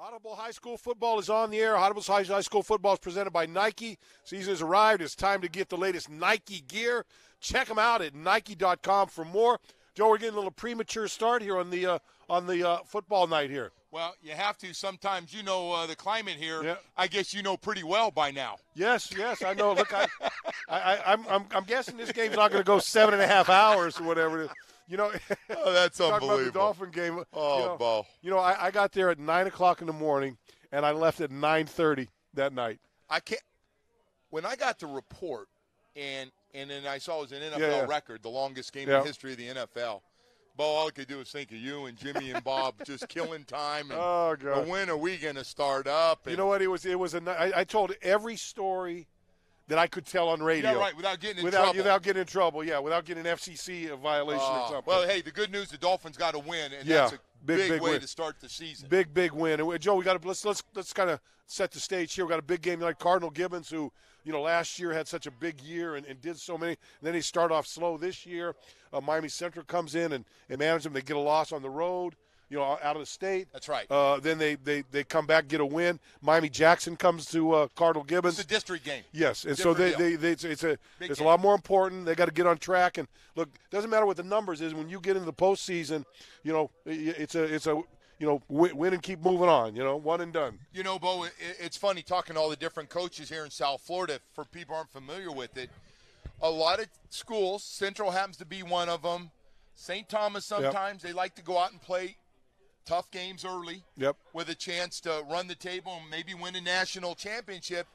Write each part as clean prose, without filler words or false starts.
Audible High School Football is on the air. Audible High School Football is presented by Nike. Season has arrived. It's time to get the latest Nike gear. Check them out at Nike.com for more. Joe, we're getting a little premature start here on the football night here. Well, you have to. Sometimes the climate here. Yeah. I guess you know pretty well by now. Yes, I know. Look, I'm guessing this game's not going to go 7.5 hours or whatever it is. Oh, that's talking unbelievable. about the Dolphin game. Oh, Bo. I got there at 9 o'clock in the morning, and I left at 9:30 that night. When I got the report, and then I saw it was an NFL record, the longest game in the history of the NFL. Bo, all I could do was think of you and Jimmy and Bob just killing time. And oh, God. When are we going to start up? You know what? I told every story that I could tell on radio. Yeah, right, without getting in trouble. Without getting in trouble, without getting an FCC violation or something. Well, hey, the good news, the Dolphins got a win, and that's a big way to start the season. Big win. And Joe, let's kind of set the stage here. We got a big game like Cardinal Gibbons, who last year had such a big year and did so many. And then he started off slow this year. Miami Central comes in and manages them. They get a loss on the road, out of the state. That's right. Then they come back, get a win. Miami Jackson comes to Cardinal Gibbons. It's a district game. Yes, and so it's a lot more important. They got to get on track. And look, it doesn't matter what the numbers is. When you get into the postseason, it's a win and keep moving on. One and done. Bo, it's funny talking to all the different coaches here in South Florida. For people who aren't familiar with it, a lot of schools, Central happens to be one of them. St. Thomas sometimes they like to go out and play tough games early with a chance to run the table and maybe win a national championship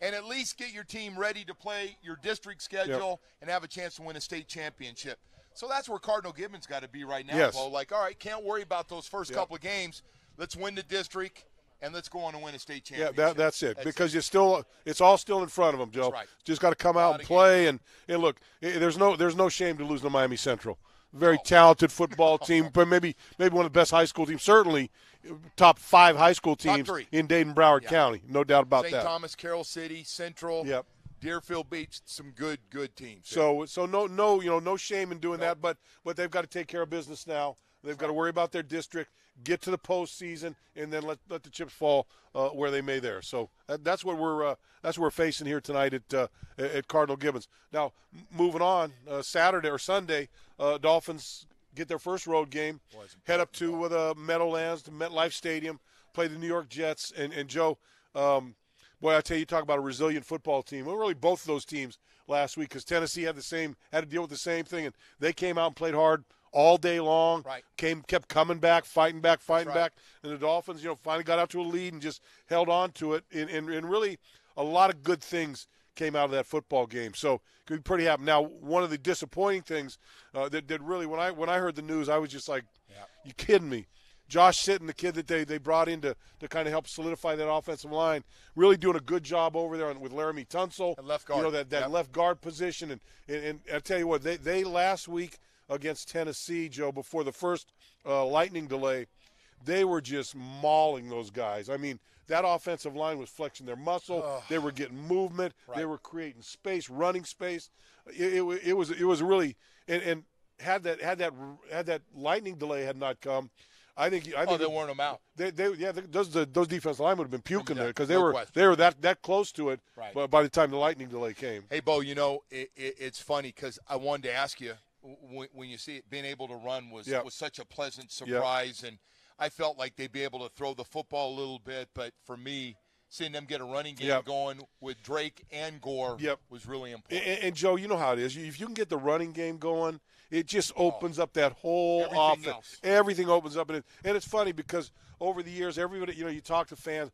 and at least get your team ready to play your district schedule and have a chance to win a state championship. So that's where Cardinal Gibbons got to be right now, Bo. Like, all right, can't worry about those first couple of games. Let's win the district and let's go on and win a state championship. Yeah, that's it. Because it's all still in front of them, Joe. That's right. Just got to come out and play. And look, there's no shame to lose to Miami Central. Very talented football team, but maybe one of the best high school teams. Certainly, top 5 high school teams in Dayton-Broward County. No doubt about that. St. Thomas, Carroll City, Central, Deerfield Beach, some good teams. So no shame in doing that, but they've got to take care of business now. They've got to worry about their district, get to the postseason, and then let the chips fall where they may there. So that's what we're facing here tonight at Cardinal Gibbons. Now, moving on, Saturday or Sunday, Dolphins get their first road game, head up to the Meadowlands, to MetLife Stadium, play the New York Jets. And Joe, boy, I tell you, talk about a resilient football team. Well, really, both of those teams last week, because Tennessee had to deal with the same thing, and they came out and played hard all day long. Right. Kept coming back, fighting back, and the Dolphins, finally got out to a lead and just held on to it. And really, a lot of good things came out of that football game. So could be pretty happy. Now, one of the disappointing things that really, when I heard the news, I was just like, you kidding me? Josh Sitton, the kid that they brought in to kind of help solidify that offensive line, really doing a good job over there with Laramie Tunsil. And left guard. That left guard position. And I tell you what, they last week against Tennessee, Joe, before the first lightning delay, they were just mauling those guys. I mean, that offensive line was flexing their muscle. They were getting movement. Right. They were creating space, running space. It was really and had that lightning delay had not come, I think they weren't them out. Those defensive linemen would have been puking there because they were that close to it. Right. By the time the lightning delay came. Hey, Bo, it's funny because I wanted to ask you when you see it being able to run was such a pleasant surprise, and I felt like they'd be able to throw the football a little bit, but for me, seeing them get a running game going with Drake and Gore was really important. And Joe, you know how it is. If you can get the running game going, it just opens up that whole offense. Everything opens up. And it's funny because over the years, everybody, you talk to fans,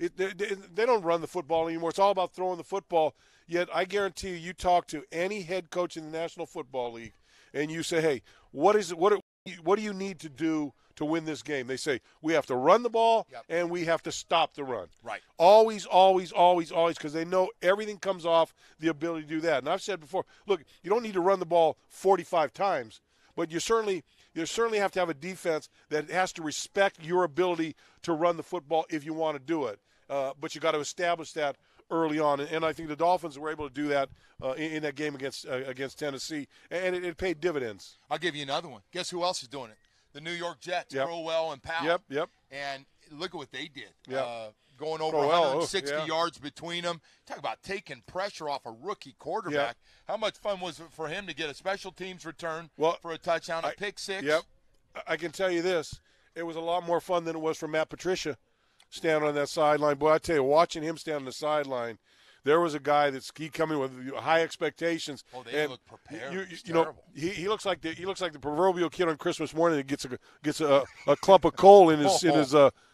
they don't run the football anymore. It's all about throwing the football. Yet I guarantee you talk to any head coach in the National Football League, and you say, hey, what do you need to do to win this game? They say, we have to run the ball and we have to stop the run. Right. Always, because they know everything comes off the ability to do that. And I've said before, look, you don't need to run the ball 45 times, but you certainly have to have a defense that has to respect your ability to run the football if you want to do it. But you got to establish that early on, and I think the Dolphins were able to do that in that game against Tennessee, and it paid dividends. I'll give you another one. Guess who else is doing it? the New York Jets, Yep. Crowell and Powell. Yep, yep. And look at what they did. Yep. Going over Crowell, 160 yeah. yards between them. Talk about taking pressure off a rookie quarterback. Yep. How much fun was it for him to get a special teams return Well, for a touchdown, a pick six? Yep. I can tell you this. It was a lot more fun than it was for Matt Patricia standing on that sideline. Boy, I tell you, watching him stand on the sideline, there was a guy he coming with high expectations. Oh, they look prepared. You know, he looks like the proverbial kid on Christmas morning that gets a clump of coal in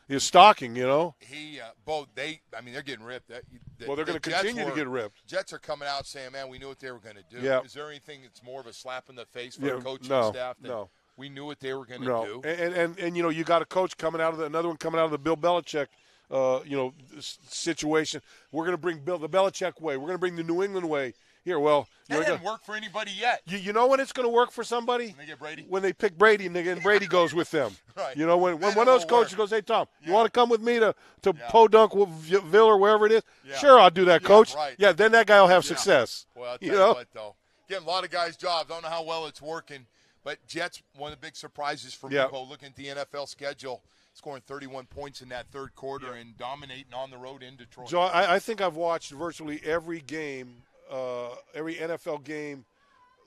his stocking. You know. They're getting ripped. Well, they're going to continue to get ripped. Jets are coming out saying, "Man, we knew what they were going to do." Yeah. Is there anything that's more of a slap in the face for the coaching staff? No. We knew what they were going to do. And you know, you got a coach another one coming out of the Bill Belichick situation. We're going to bring the Belichick way. We're going to bring the New England way here. Well, that hasn't worked for anybody yet. You know when it's going to work for somebody? When they get Brady? When they pick Brady and Brady goes with them. Right. You know, when one of those coaches goes, "Hey, Tom, you want to come with me to Podunk-Ville or wherever it is?" Yeah. Sure, I'll do that, Coach. Right. Yeah, then that guy will have success. Well, I'll tell you what, though. Getting a lot of guys jobs. I don't know how well it's working. But Jets, one of the big surprises for me, looking at the NFL schedule, scoring 31 points in that third quarter and dominating on the road in Detroit. Joe, I think I've watched virtually every game, every NFL game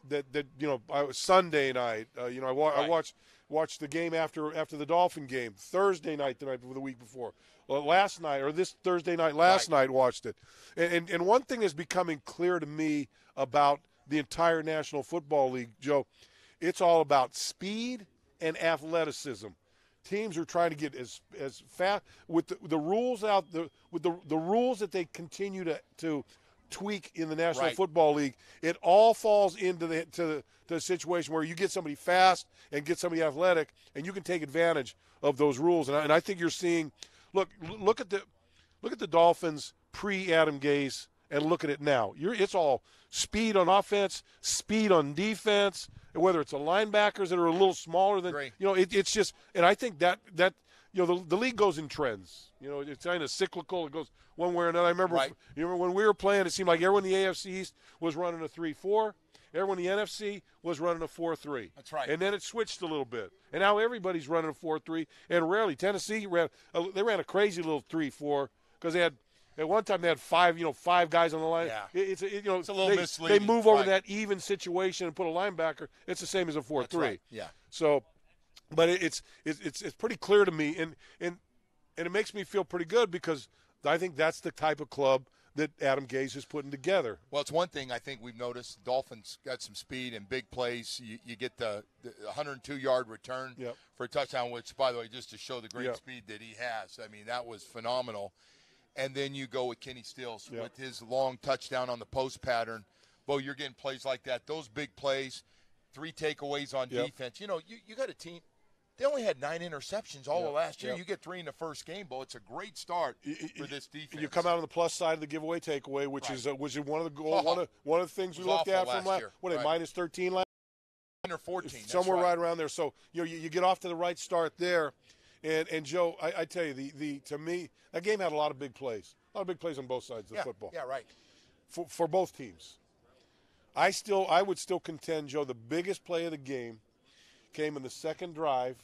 that Sunday night. I watched the game after the Dolphin game, Thursday night, the week before. Last night, or this Thursday night, night, watched it. And one thing is becoming clear to me about the entire National Football League, Joe. It's all about speed and athleticism. Teams are trying to get as fast with the rules out with the rules that they continue to tweak in the National Football League. It all falls into the situation where you get somebody fast and get somebody athletic, and you can take advantage of those rules. And I think you're seeing. Look at the Dolphins pre-Adam Gase and look at it now. It's all speed on offense, speed on defense. Whether it's the linebackers that are a little smaller than it's just, and I think that the league goes in trends. It's kind of cyclical. It goes one way or another. I remember, when we were playing, it seemed like everyone in the AFC East was running a 3-4. Everyone in the NFC was running a 4-3. That's right. And then it switched a little bit, and now everybody's running a 4-3. And rarely Tennessee ran a crazy little 3-4 because they had. At one time, they had five guys on the line. Yeah. It's a little misleading. They move over that even situation and put a linebacker. It's the same as a 4-3. Right. Yeah. So, but it's pretty clear to me, and it makes me feel pretty good because I think that's the type of club that Adam Gase is putting together. Well, it's one thing I think we've noticed. Dolphins got some speed and big plays. You get the 102-yard return for a touchdown, which, by the way, just to show the great speed that he has. I mean, that was phenomenal. And then you go with Kenny Stills with his long touchdown on the post pattern. Bo, you're getting plays like that. Those big plays, 3 takeaways on defense. You got a team. They only had 9 interceptions all of last year. You get 3 in the first game, Bo. It's a great start for this defense. You come out on the plus side of the giveaway takeaway, which is one of the goals. One of the things we looked at from last year. What minus 13 last year? Or 14. Somewhere right around there. So you get off to the right start there. And Joe, I tell you, to me, that game had a lot of big plays. A lot of big plays on both sides of the football. Yeah, right. For both teams. I would still contend, Joe, the biggest play of the game came in the second drive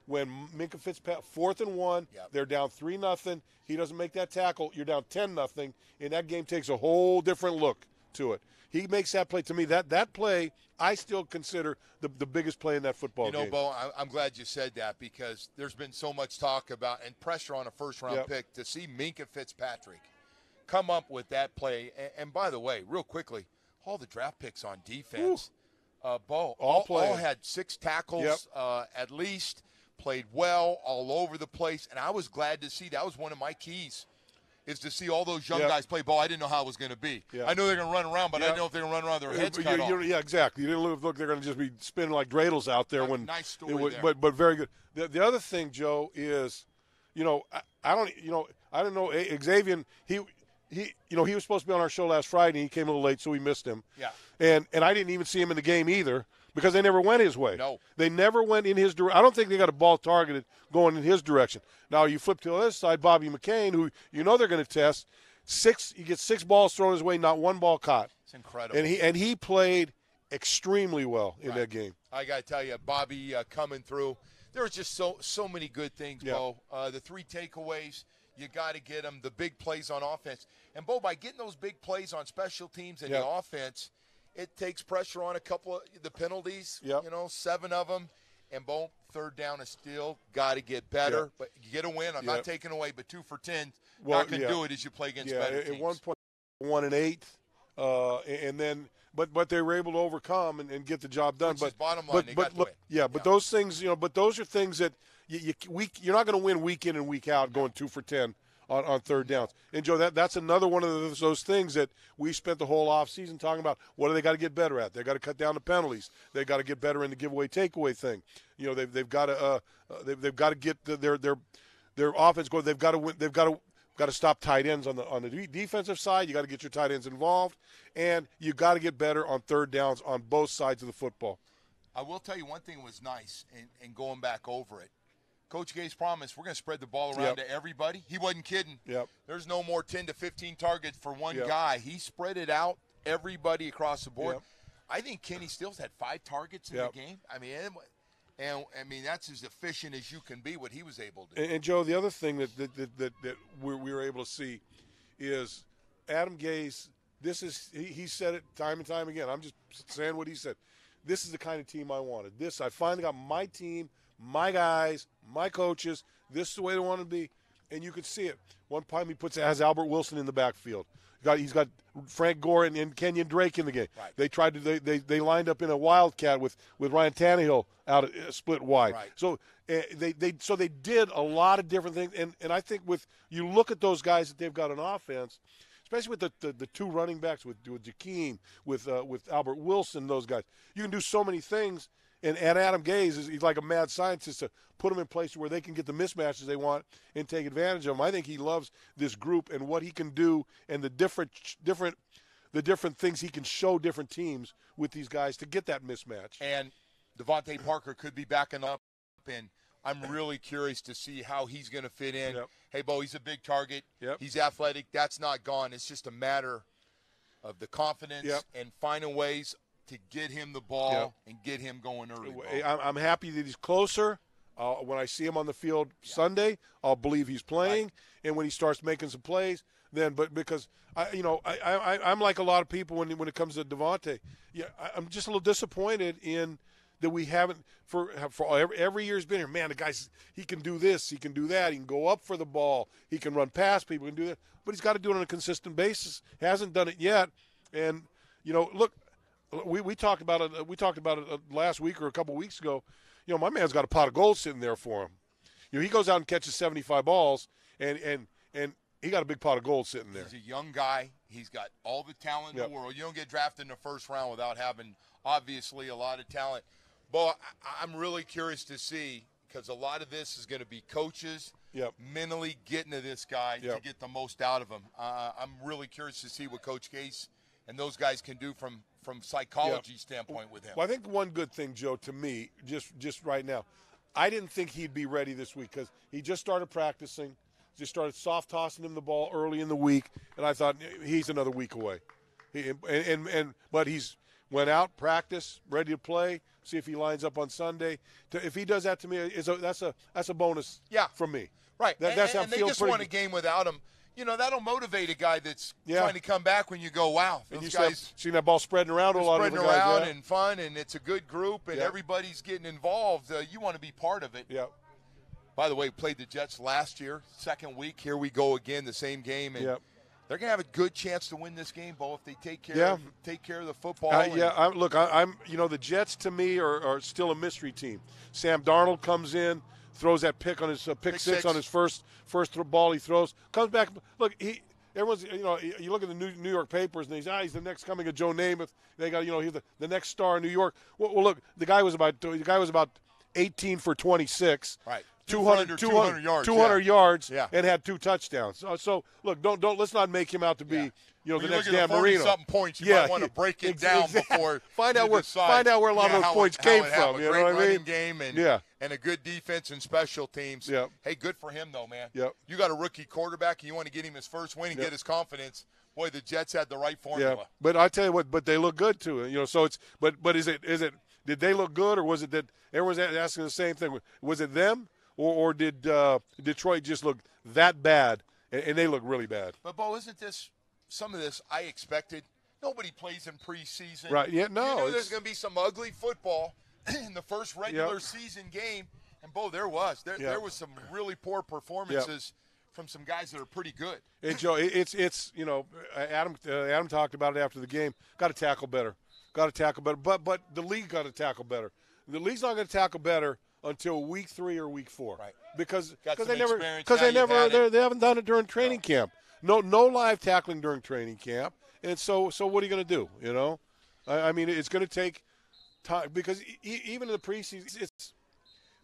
when Minkah Fitzpatrick, 4th and 1, they're down 3-0. He doesn't make that tackle. You're down 10-0, and that game takes a whole different look to it. He makes that play. To me, that play, I still consider the biggest play in that football game. Bo, I'm glad you said that because there's been so much talk about and pressure on a first-round pick to see Minkah Fitzpatrick come up with that play. And by the way, real quickly, all the draft picks on defense, Bo, all had 6 tackles at least, played well all over the place. And I was glad to see that was one of my keys. Is to see all those young guys play ball. I didn't know how it was going to be. I knew they were going to run around, but I didn't know if they were going to run around with their heads cut off. Yeah, exactly. You didn't look they're going to just be spinning like dreidels out there. Nice story there. But very good. The other thing, Joe, is, I don't know Xavier. He was supposed to be on our show last Friday. He came a little late, so we missed him. Yeah. And I didn't even see him in the game either because they never went his way. No. They never went in his direction. I don't think they got a ball targeted going in his direction. Now, you flip to the other side, Bobby McCain, who they're going to test. He gets 6 balls thrown his way, not one ball caught. It's incredible. And he played extremely well in that game. I got to tell you, Bobby coming through. There was just so many good things, Bo. The 3 takeaways, you got to get them. The big plays on offense. And, Bo, by getting those big plays on special teams and the offense, it takes pressure on a couple of the penalties, 7 of them. And, Bo, third down is still got to get better. But you get a win. I'm not taking away, but 2 for 10. Not going to do it as you play against better teams. At one point, 1-8. And then – But they were able to overcome and get the job done. Which is bottom line. But those things, but those are things that you're not going to win week in and week out going 2 for 10 on third downs. And Joe, that's another one of those things that we spent the whole offseason talking about. What do they got to get better at? They got to cut down the penalties. They got to get better in the giveaway takeaway thing. They've got to get their offense going. They've got to win. Got to stop tight ends on the defensive side. You got to get your tight ends involved, and you got to get better on third downs on both sides of the football. I will tell you one thing was nice, and going back over it. Coach Gay's promised we're going to spread the ball around to everybody. He wasn't kidding. There's no more 10 to 15 targets for one guy. He spread it out, everybody across the board. I think Kenny Stills had 5 targets in the game. And that's as efficient as you can be, what he was able to do. And Joe, the other thing that we were able to see is Adam Gase. He said it time and time again. I'm just saying what he said. This is the kind of team I wanted. I finally got my team, my guys, my coaches. This is the way they want to be, and you could see it. One time he has Albert Wilson in the backfield. He's got Frank Gore and Kenyon Drake in the game. Right. They tried to they lined up in a wildcat with Ryan Tannehill out split wide. Right. So they did a lot of different things. And I think you look at those guys that they've got on offense, especially with the 2 running backs with Jakeem, with Albert Wilson, those guys. You can do so many things. And Adam Gase he's like a mad scientist to put them in places where they can get the mismatches they want and take advantage of them. I think he loves this group and what he can do and the different things he can show different teams with these guys to get that mismatch. And Devontae Parker could be backing up, and I'm really curious to see how he's going to fit in. Hey, Bo, he's a big target. He's athletic. That's not gone. It's just a matter of the confidence and finding ways to get him the ball and get him going early. I'm happy that he's closer. When I see him on the field Sunday, I'll believe he's playing. Right. And when he starts making some plays, but because I'm like a lot of people when it comes to Devontae. I'm just a little disappointed in that we haven't for every year he's been here. Man, the guy's he can do this, he can do that, he can go up for the ball, he can run past people, he can do that, but he's got to do it on a consistent basis. He hasn't done it yet, and look. We talked about it. We talked about it last week or a couple weeks ago. My man's got a pot of gold sitting there for him. He goes out and catches 75 balls, and he got a big pot of gold sitting there. He's a young guy. He's got all the talent in the world. You don't get drafted in the first round without having obviously a lot of talent. But I'm really curious to see because a lot of this is going to be coaches mentally getting to this guy to get the most out of him. I'm really curious to see what Coach Gase and those guys can do from psychology standpoint with him. Well, I think one good thing, Joe, to me, just right now, I didn't think he'd be ready this week because he just started practicing, just started soft tossing him the ball early in the week, and I thought he's another week away. But he's went out, practiced, ready to play. See if he lines up on Sunday. If he does that to me, that's a bonus. From me. Right. That's how and they just won a game without him. That'll motivate a guy that's trying to come back when you go, wow. And you guys seen that ball spreading around a lot of the guys. Spreading around and fun, and it's a good group, and everybody's getting involved. You want to be part of it. By the way, we played the Jets last year, second week. Here we go again, the same game. And they're going to have a good chance to win this game, Bo, if they take care of the football. I'm the Jets to me are still a mystery team. Sam Darnold comes in, throws that pick on his pick six on his first ball he throws, comes back. Look, everyone's you look at the New York papers and he's the next coming of Joe Namath. They got he's the next star in New York. Well, look, the guy was about 18 for 26. Right. 200 yards, 200 yards Yeah. and had 2 touchdowns. So look, don't let's not make him out to be Yeah. the When you next look at Dan the Marino. 40-something points, you might want to break it down exactly. before find you out where decide, a lot of those how points it, came how it from. happened. You know Great what I running mean? game and Yeah. and a good defense and special teams. Yeah. Hey, good for him though, man. Yeah. You got a rookie quarterback, and you want to get him his first win and Yeah. get his confidence. Boy, the Jets had the right Yeah, formula. but I tell you what, but they look good too. So it's but is it did they look good, or was it that everyone's asking the same thing? Was it them, or did Detroit just look that bad and they look really bad? But Bo, isn't this some of this I expected? Nobody plays in preseason. Right? Yeah. No. You knew it's- there's going to be some ugly football in the first regular Yep. season game, and Bo, there was some really poor performances from some guys that are pretty good. And Joe, it's Adam talked about it after the game. Got to tackle better. But the league got to tackle better. The league's not going to tackle better until week 3 or week 4, Right? Because Got some they never experience now, you've had it. they haven't done it during training camp. No live tackling during training camp. And so what are you going to do? I mean, it's going to take time because even in the preseason, it's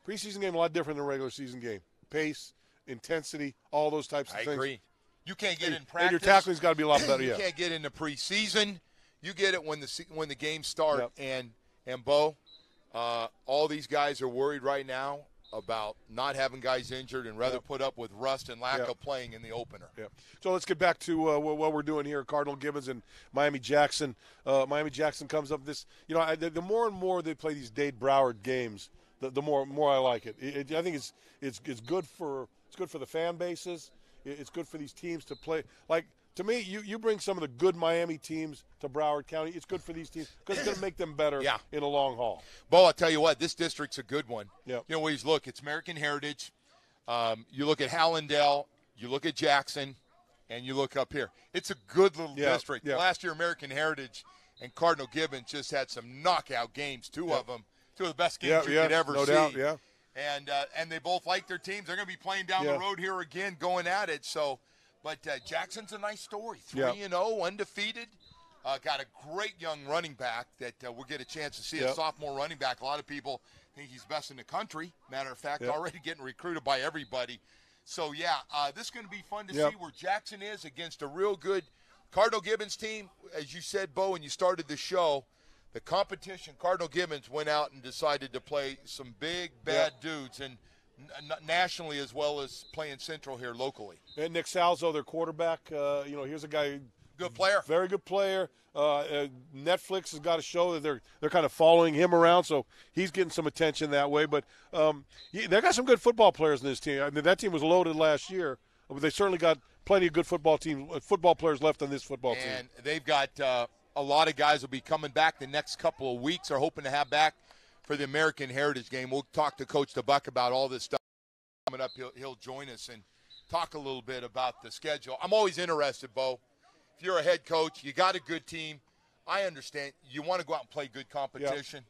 preseason game a lot different than a regular season game. Pace, intensity, all those types of I things. agree. You can't get in practice. And your tackling's got to be a lot better. You Yeah. can't get in the preseason. You get it when the games start. Yep. And Bo, all these guys are worried right now about not having guys injured and rather put up with rust and lack of playing in the opener. Yeah. So let's get back to what we're doing here. Cardinal Gibbons and Miami Jackson. Miami Jackson comes up this. The more and more they play these Dade Broward games, the more I like it. I think it's good for the fan bases. It's good for these teams to play. Like to me, you bring some of the good Miami teams to Broward County. It's good for these teams because it's going to make them better in the long haul. Bo, I'll tell you what, this district's a good one. Yeah. Ways look, it's American Heritage. You look at Hallandale, you look at Jackson, and you look up here. It's a good little district. Yeah. Last year, American Heritage and Cardinal Gibbons just had some knockout games, two of them, two of the best games you could ever no see. doubt, yeah. And they both like their teams. They're going to be playing down the road here again, going at it. So, but Jackson's a nice story. 3-0, undefeated. Got a great young running back that we'll get a chance to see, a sophomore running back. A lot of people think he's best in the country. Matter of fact, already getting recruited by everybody. So, this is going to be fun to see where Jackson is against a real good Cardinal Gibbons team. As you said, Bo, when you started the show, the competition, Cardinal Gibbons went out and decided to play some big, bad dudes, and nationally as well as playing Central here locally. And Nick Salzo, their quarterback, here's a guy, good player, very good player. Netflix has got a show that they're kind of following him around, so he's getting some attention that way. But they got some good football players in this team. I mean, that team was loaded last year, but they certainly got plenty of good football players left on this football team. And they've got a lot of guys will be coming back the next couple of weeks. Are hoping to have back for the American Heritage game. We'll talk to Coach DeBuck about all this stuff coming up. He'll join us and talk a little bit about the schedule. I'm always interested, Bo. If you're a head coach, you got a good team. I understand you want to go out and play good competition,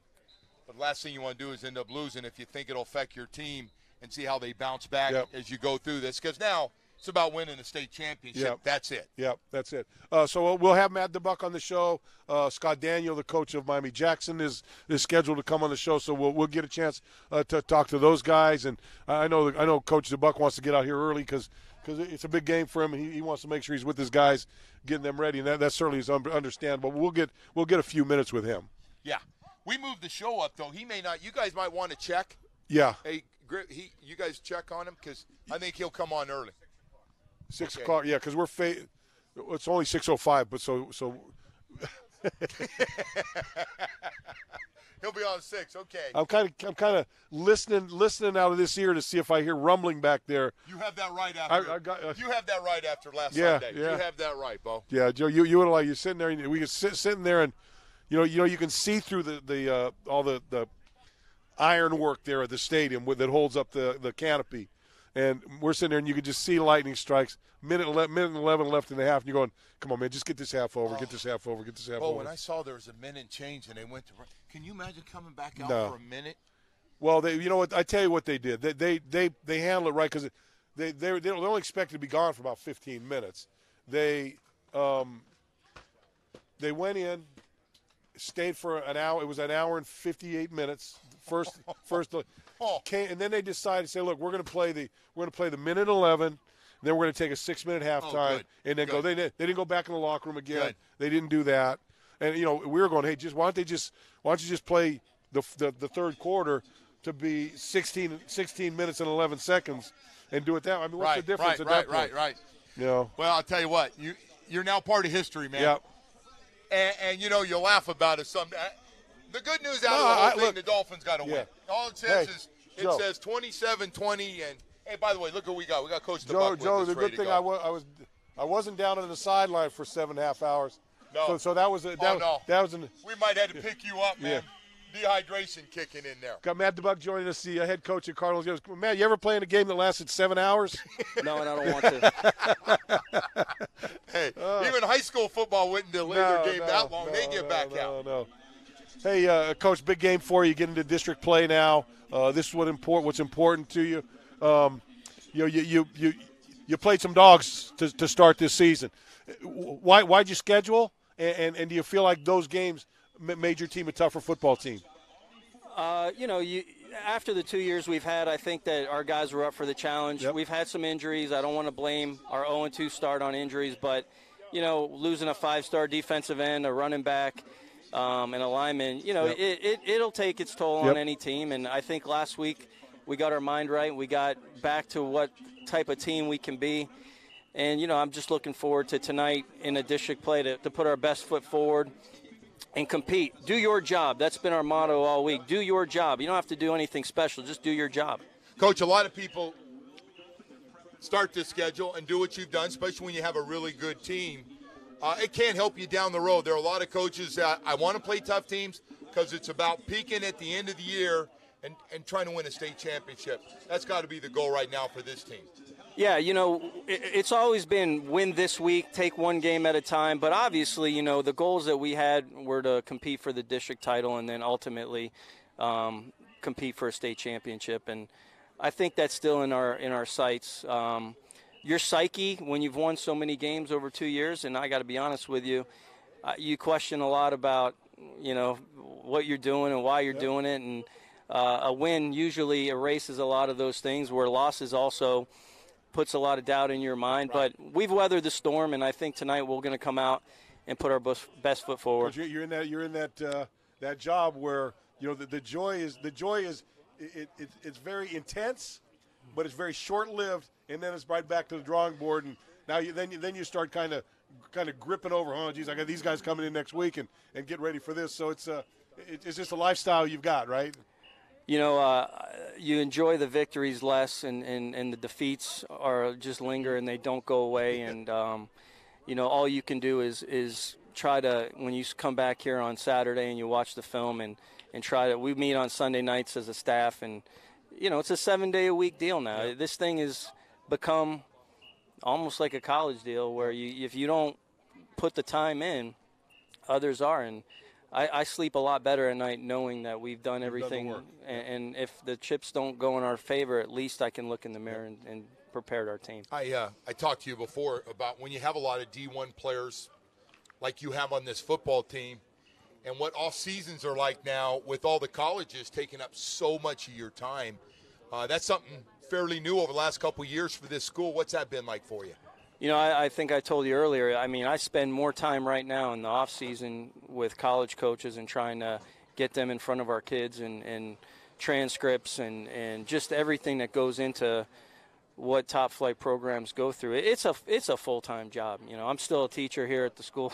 but the last thing you want to do is end up losing if you think it'll affect your team, and see how they bounce back as you go through this. Because now it's about winning a state championship. That's it. Yeah, that's it. So we'll have Matt DeBuck on the show. Scott Daniel, the coach of Miami Jackson, is scheduled to come on the show. So we'll get a chance to talk to those guys. And I know Coach DeBuck wants to get out here early because it's a big game for him. He wants to make sure he's with his guys, getting them ready, and that certainly is understandable. We'll get a few minutes with him. Yeah, we moved the show up though. He may not. You guys might want to check. Yeah. Hey, you guys check on him because I think he'll come on early. 6 o'clock. Yeah, because it's only 6:05, but so. He'll be on 6. Okay. I'm kind of listening out of this ear to see if I hear rumbling back there. You have that right after. You have that right after last Sunday. Yeah. You have that right, Bo. Yeah, Joe. You would like you're sitting there. And we can sitting there, and you can see through the all the iron work there at the stadium that holds up the canopy, and we're sitting there, and you can just see lightning strikes. Minute 11 left in the half, and you're going, come on, man, just get this half over, get this half over, get this half over. When I saw there was a minute and change, and they went to – can you imagine coming back out for a minute? Well, you know what? I tell you what they did. They handled it right because they're only expected to be gone for about 15 minutes. They went in, stayed for an hour. It was an hour and 58 minutes. First And then they decided to say, look, we're going to play the minute 11. Then we're going to take a 6-minute halftime, and then go. They didn't go back in the locker room again. Good. They didn't do that. And we were going, hey, why don't you just play the third quarter to be 16 minutes and 11 seconds, and do it that way? I mean, what's the difference at that point? Right. Well, I'll tell you what, you're now part of history, man. Yep. And you'll laugh about it some. The good news out of the whole thing, the Dolphins got to win. All it says is it says 27-20, and hey, by the way, look what we got. We got Coach DeBuck. Joe, the good thing I wasn't down on the sideline for 7.5 hours. No. So that was we might have to pick you up, man. Dehydration kicking in there. Got Matt DeBuck joining us, the head coach at Cardinals. Matt, you ever play in a game that lasted 7 hours? No, and I don't want to. Hey, even high school football wouldn't delay their game that long. They get back out. No. Hey, Coach, big game for you. Get into district play now. This is what's important to you. You played some dogs to start this season. Why'd you schedule? And do you feel like those games made your team a tougher football team? After the 2 years we've had, I think that our guys were up for the challenge. Yep. We've had some injuries. I don't want to blame our 0-2 start on injuries, but, losing a 5-star defensive end, a running back, and a lineman, it'll take its toll on any team. And I think last week we got our mind right. We got back to what type of team we can be. And, I'm just looking forward to tonight in a district play to put our best foot forward and compete. Do your job. That's been our motto all week. Do your job. You don't have to do anything special. Just do your job. Coach, a lot of people start this schedule and do what you've done, especially when you have a really good team. It can't help you down the road. There are a lot of coaches that I want to play tough teams because it's about peaking at the end of the year and trying to win a state championship. That's got to be the goal right now for this team. Yeah, it's always been win this week, take one game at a time. But obviously, the goals that we had were to compete for the district title and then ultimately compete for a state championship. And I think that's still in our sights. Your psyche, when you've won so many games over 2 years, and I got to be honest with you, you question a lot about, what you're doing and why you're doing it. And a win usually erases a lot of those things, where losses also puts a lot of doubt in your mind. Right. But we've weathered the storm, and I think tonight we're going to come out and put our best foot forward. Coach, you're in that job where the joy is it's very intense, but it's very short-lived, and then it's right back to the drawing board. And now you start kind of gripping over. Oh, geez, I got these guys coming in next week and get ready for this. So it's just a lifestyle you've got, right? You enjoy the victories less, and the defeats are just linger and they don't go away. And all you can do is try to, when you come back here on Saturday and you watch the film and try to. We meet on Sunday nights as a staff, and it's a 7-day-a-week deal now. Yeah. This thing has become almost like a college deal where if you don't put the time in, others are. And I sleep a lot better at night knowing that we've done everything. And if the chips don't go in our favor, at least I can look in the mirror and prepare our team. I talked to you before about when you have a lot of D1 players like you have on this football team, and what off seasons are like now with all the colleges taking up so much of your time. That's something fairly new over the last couple of years for this school. What's that been like for you? I think I told you earlier, I spend more time right now in the off season with college coaches and trying to get them in front of our kids and transcripts and just everything that goes into what top flight programs go through. It's a full-time job. I'm still a teacher here at the school.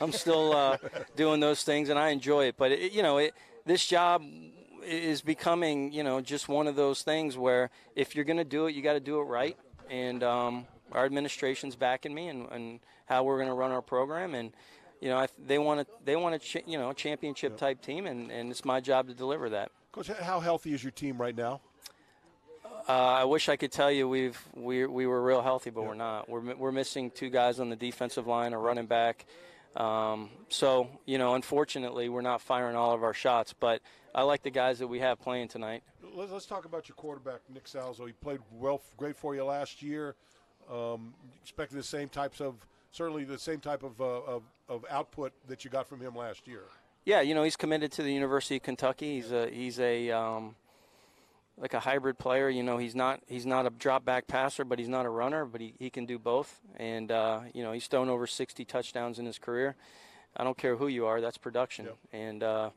I'm still doing those things, and I enjoy it. But this job is becoming, just one of those things where if you're going to do it, you got to do it right. And our administration's backing me and how we're going to run our program. And they want a championship type team, and it's my job to deliver that. Coach, how healthy is your team right now? I wish I could tell you we were real healthy, but we're not. We're missing 2 guys on the defensive line, a running back. So unfortunately, we're not firing all of our shots. But I like the guys that we have playing tonight. Let's talk about your quarterback, Nick Salzo. He played great for you last year. Expecting the same type of output that you got from him last year. Yeah, he's committed to the University of Kentucky. He's a like a hybrid player. You know, he's not a drop back passer, but he's not a runner, but he can do both. And you know, he's thrown over 60 touchdowns in his career. I don't care who you are, that's production. Yep. And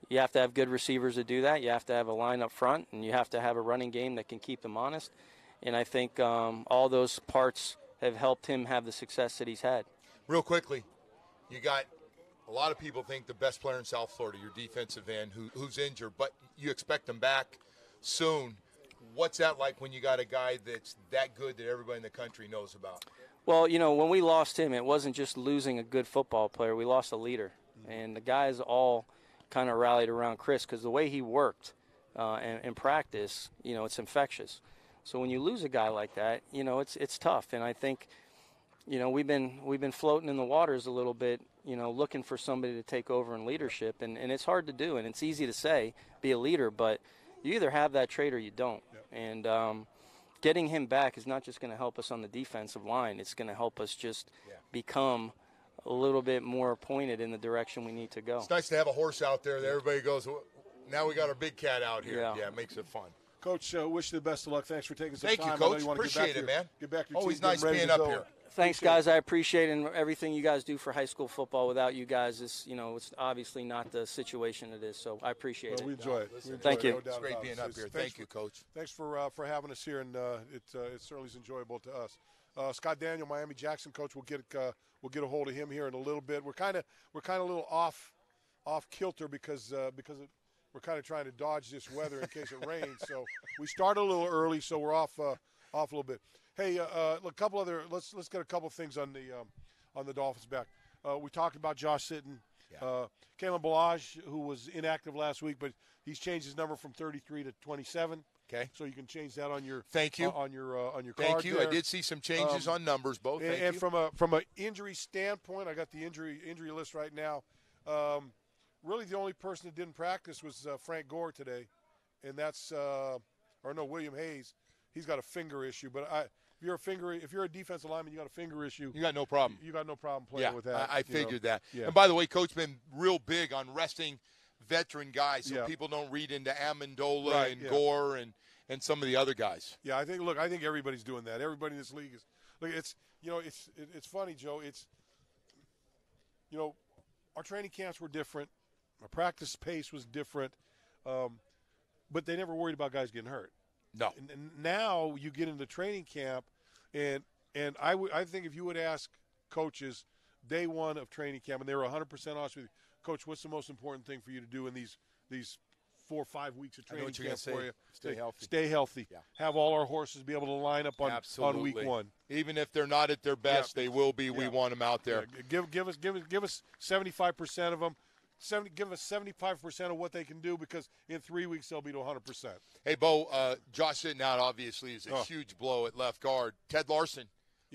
you have to have good receivers to do that. You have to have a line up front, and you have to have a running game that can keep them honest. And I think all those parts have helped him have the success that he's had. Real quickly, you got a lot of people think the best player in South Florida, your defensive end, who's injured, but you expect him back soon. What's that like when you got a guy that's that good that everybody in the country knows about? Well, you know, when we lost him, it wasn't just losing a good football player. We lost a leader. And the guys all kind of rallied around Chris because the way he worked in practice, you know, it's infectious. So when you lose a guy like that, you know, it's tough. And I think, you know, we've been floating in the waters a little bit, you know, looking for somebody to take over in leadership. And it's hard to do, and it's easy to say, be a leader, but you either have that trait or you don't. Yep. And getting him back is not just going to help us on the defensive line. It's going to help us just become a little bit more pointed in the direction we need to go. It's nice to have a horse out there that everybody goes, now we got our big cat out here. Yeah, it makes it fun. Coach, wish you the best of luck. Thanks for taking some time. Thank you, I know Coach. you Appreciate it, man. Get back to your Always team, nice ready being to up go. here. Thanks, guys. I appreciate it, and everything you guys do for high school football. Without you guys, is, you know, it's obviously not the situation it is. So I appreciate it. We enjoy it. Thank you. No It's great being up here. Thank you, Coach. Thanks for having us here, and it certainly is enjoyable to us. Scott Daniel, Miami Jackson coach. We'll get a hold of him here in a little bit. We're kind of a little off kilter because we're kind of trying to dodge this weather in case it rains. So we started a little early, so we're off a little bit. Hey, a couple other. Let's get a couple things on the Dolphins back. We talked about Josh Sitton, Kalen Balaj, who was inactive last week, but he's changed his number from 33 to 27. Okay. So you can change that on your Thank you on your card. Thank you. There. I did see some changes on numbers both. And from an injury standpoint, I got the injury list right now. Really, the only person that didn't practice was Frank Gore today, and that's William Hayes. He's got a finger issue, but if you're a defensive lineman, you got a finger issue. You got no problem. You got no problem playing with that. I figured that. Yeah. And by the way, Coach been real big on resting veteran guys, so people don't read into Amendola and Gore and some of the other guys. Yeah, I think everybody's doing that. Everybody in this league is. Look, it's funny, Joe. It's, you know, our training camps were different, our practice pace was different, but they never worried about guys getting hurt. No. And now you get into training camp, and I think if you would ask coaches day one of training camp, and they were 100% honest with you, Coach, what's the most important thing for you to do in these 4 or 5 weeks of training camp for you? Stay healthy. Stay healthy. Yeah. Have all our horses be able to line up on week one. Even if they're not at their best, they will be. We want them out there. Yeah. Give us 75% of them. Give us 75% of what they can do, because in 3 weeks they'll be to 100%. Hey, Bo, Josh sitting out obviously is a huge blow at left guard. Ted Larson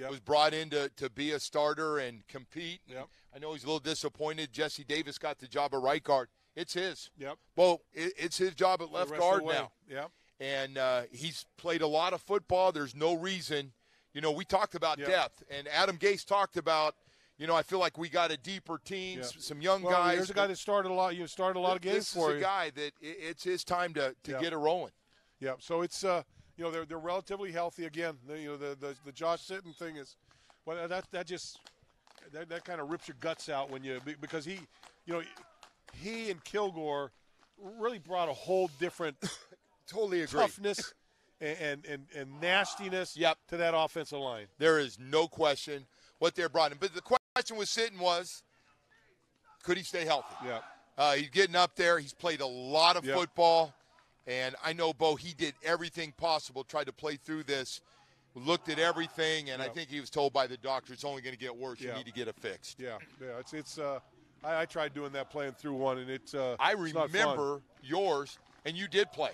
was brought in to be a starter and compete. Yep. I know he's a little disappointed. Jesse Davis got the job at right guard. It's his. Yep. Well, it's his job at left guard now. Yep. And he's played a lot of football. There's no reason. You know, we talked about depth, and Adam Gase talked about, you know, I feel like we got a deeper team, some young guys. There's a guy that started a lot. You started a lot of games for you. This is a guy that it's his time to get it rolling. Yeah. So it's you know, they're relatively healthy again. The Josh Sitton thing is, well, that kind of rips your guts out because he and Kilgore really brought a whole different totally agree. Toughness and nastiness to that offensive line. There is no question what they're brought in. But the question was sitting was, could he stay healthy? Yeah. He's getting up there. He's played a lot of football. And I know, Bo, he did everything possible, tried to play through this, looked at everything, and I think he was told by the doctor it's only going to get worse. You need to get it fixed. Yeah. It's I tried doing that playing through one, and it's I remember yours, and you did play.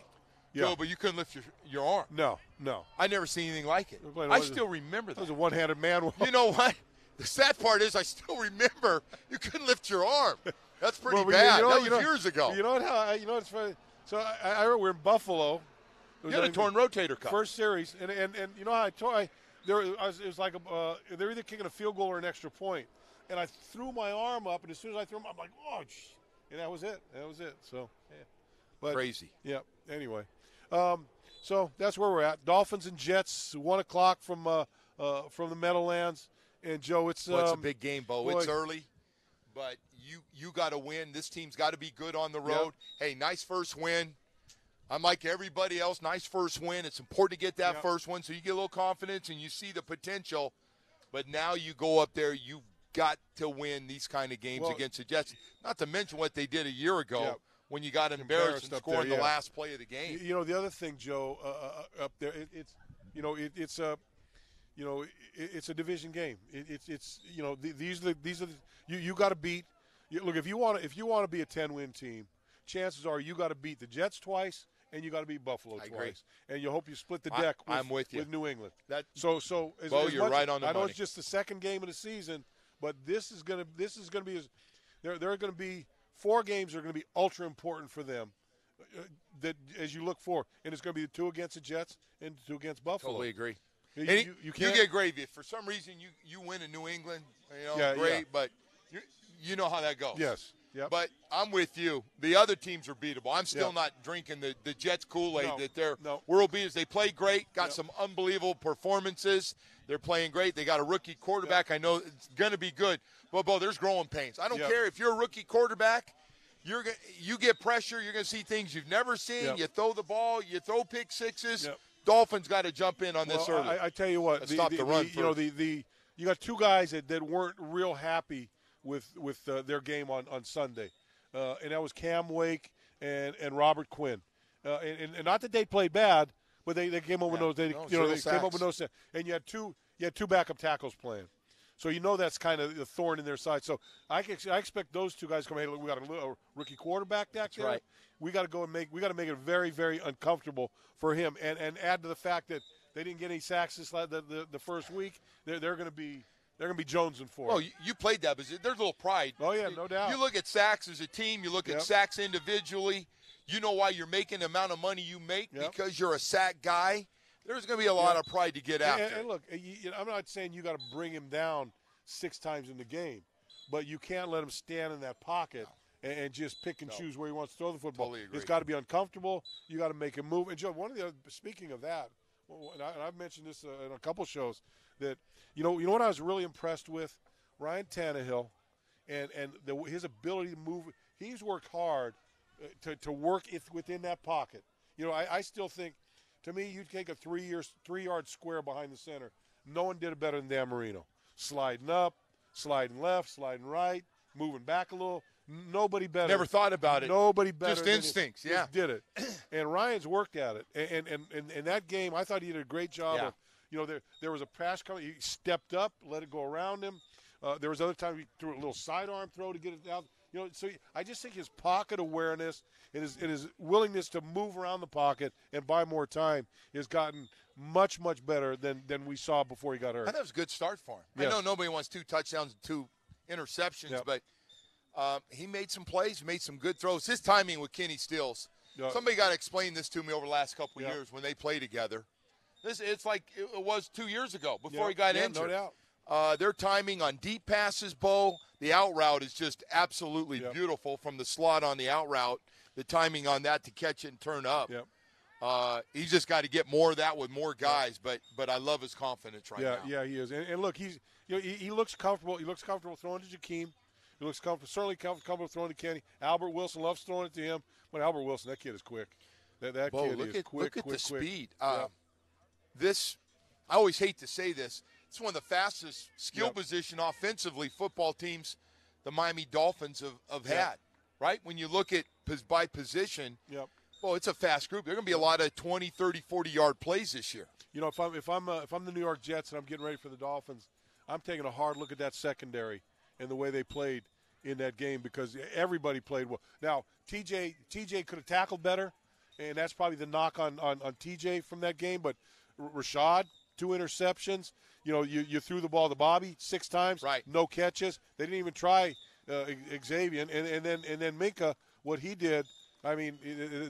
Yeah. No, but you couldn't lift your arm. No. I never seen anything like it. I still remember that. It was a one-handed man. You know what? The sad part is I still remember you couldn't lift your arm. That's pretty bad. That was years ago. You know what? You know what's funny? So I remember we're in Buffalo. You had a torn rotator cuff. First series, and you know how it was like they're either kicking a field goal or an extra point, and I threw my arm up, and as soon as I threw him, I'm like, oh, and that was it. So, yeah. But, crazy. Yeah. Anyway, So that's where we're at. Dolphins and Jets, 1 o'clock from the Meadowlands. And Joe, it's a big game, Bo. boy. It's early, but you got to win. This team's got to be good on the road. Yep. Hey, nice first win. I'm like everybody else. Nice first win. It's important to get that first one so you get a little confidence and you see the potential. But now you go up there, you've got to win these kind of games against the Jets. Not to mention what they did a year ago when you got embarrassed and scored the last play of the game. You know, the other thing, Joe, up there, it's a division game. These are you got to beat. Look, if you want to be a 10-win team, chances are you got to beat the Jets twice and you got to beat Buffalo twice. Agree. And you hope you split the deck. I'm with you. With New England. Bo, you're right on the money. I know money. it's just the second game of the season, but this is going to be there are going to be 4 games that are going to be ultra important for them. That as you look for, and it's going to be the 2 against the Jets and 2 against Buffalo. Totally agree. You get gravy. If for some reason you win in New England, great, but you know how that goes. Yes. Yep. But I'm with you. The other teams are beatable. I'm still not drinking the Jets Kool-Aid that they're world beaters. They play great, got some unbelievable performances. They're playing great. They got a rookie quarterback. I know it's going to be good. But, Bo, there's growing pains. I don't care if you're a rookie quarterback. You get pressure. You're going to see things you've never seen. You throw the ball. You throw pick sixes. Dolphins got to jump in on this early. I tell you what. Stop the run. You got 2 guys that weren't real happy with their game on Sunday, and that was Cam Wake and Robert Quinn, and not that they played bad, but they came up with those. They came up with those, and you had two backup tackles playing, so that's kind of the thorn in their side. So I expect those 2 guys to come. Hey, look, we got a rookie quarterback back there. Right. We got to make it very, very uncomfortable for him, and add to the fact that they didn't get any sacks the first week. They're going to be jonesing for it. Well, you played that, but there's a little pride. Oh, yeah, no doubt. You look at sacks as a team. You look at sacks individually. You know why you're making the amount of money you make because you're a sack guy. There's going to be a lot of pride to get after. And look, I'm not saying you got to bring him down 6 times in the game, but you can't let him stand in that pocket and just pick and choose where he wants to throw the football. Totally agree. It's got to be uncomfortable. You got to make him move. And, Joe, speaking of that, and I've mentioned this in a couple shows, that you know what I was really impressed with? Ryan Tannehill and his ability to move. He's worked hard to work within that pocket. I still think, to me, you take a 3-yard square behind the center. No one did it better than Dan Marino. Sliding up, sliding left, sliding right, moving back a little. Nobody better. Never thought about it. Nobody better. Just instincts, just did it. And Ryan's worked at it. And in that game, I thought he did a great job of, there was a pass coming. He stepped up, let it go around him. There was other times he threw a little sidearm throw to get it out. So I just think his pocket awareness and his willingness to move around the pocket and buy more time has gotten much, much better than we saw before he got hurt. I thought it was a good start for him. Yes. I know nobody wants 2 touchdowns and 2 interceptions, but he made some plays, made some good throws. His timing with Kenny Stills. Somebody got to explain this to me over the last couple of years when they play together. It's like it was 2 years ago before he got injured. No doubt. Their timing on deep passes, Bo, the out route is just absolutely beautiful from the slot on the out route. The timing on that to catch it and turn up. He's just got to get more of that with more guys, but I love his confidence now. Yeah, he is. And look, he looks comfortable. He looks comfortable throwing to Jakeem. He looks certainly comfortable throwing to Kenny. Albert Wilson loves throwing it to him. But Albert Wilson, that kid is quick. That kid is quick. Look at the quick. speed. This, I always hate to say this, it's one of the fastest skill position offensively football teams the Miami Dolphins have had, right? When you look at by position, well, it's a fast group. There are going to be a lot of 20, 30, 40-yard plays this year. If I'm the New York Jets and I'm getting ready for the Dolphins, I'm taking a hard look at that secondary and the way they played in that game because everybody played well. Now, TJ could have tackled better, and that's probably the knock on TJ from that game. But Rashad, 2 interceptions. You threw the ball to Bobby 6 times, no catches. They didn't even try Xavier, and then Minka, what he did. I mean,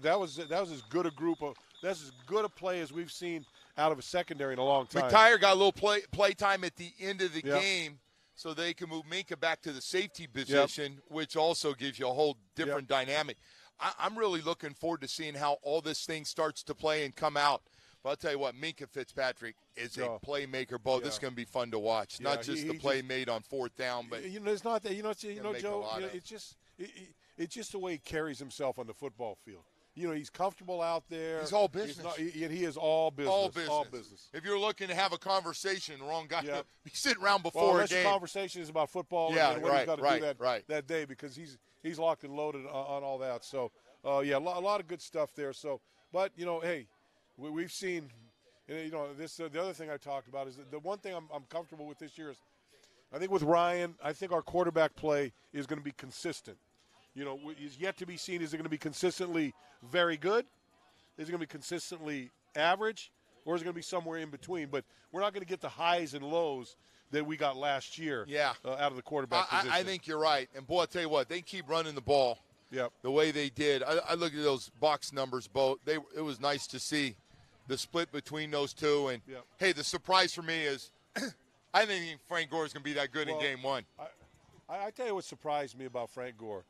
that was as good a good a play as we've seen out of a secondary in a long time. McTyer got a little play time at the end of the game, so they can move Minka back to the safety position, which also gives you a whole different dynamic. I'm really looking forward to seeing how all this thing starts to play and come out. But I'll tell you what, Minkah Fitzpatrick is a playmaker. Bo, this is going to be fun to watch. Yeah, not just the play made on fourth down, but it's not that. Joe. It's just the way he carries himself on the football field. He's comfortable out there. He's all business. He is all business. All business. If you're looking to have a conversation, the wrong guy. Yep. He's sitting around before a game. The conversation is about football and what he's got to do that day because he's locked and loaded on all that. So, a lot of good stuff there. So, but, hey, we've seen, this the other thing I talked about is the one thing I'm comfortable with this year is I think with Ryan, I think our quarterback play is going to be consistent. Is yet to be seen. Is it going to be consistently very good? Is it going to be consistently average? Or is it going to be somewhere in between? But we're not going to get the highs and lows that we got last year out of the quarterback position. I think you're right. And, boy, I'll tell you what, they keep running the ball the way they did. I look at those box numbers, Bo. It was nice to see the split between those two. And, hey, the surprise for me is I didn't think Frank Gore is going to be that good in game one. I tell you what surprised me about Frank Gore.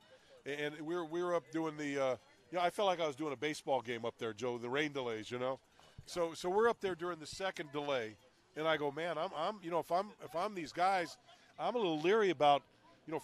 And we were up doing the I felt like I was doing a baseball game up there, Joe, the rain delays, So we're up there during the second delay, and I go, man, I'm if I'm these guys, I'm a little leery about,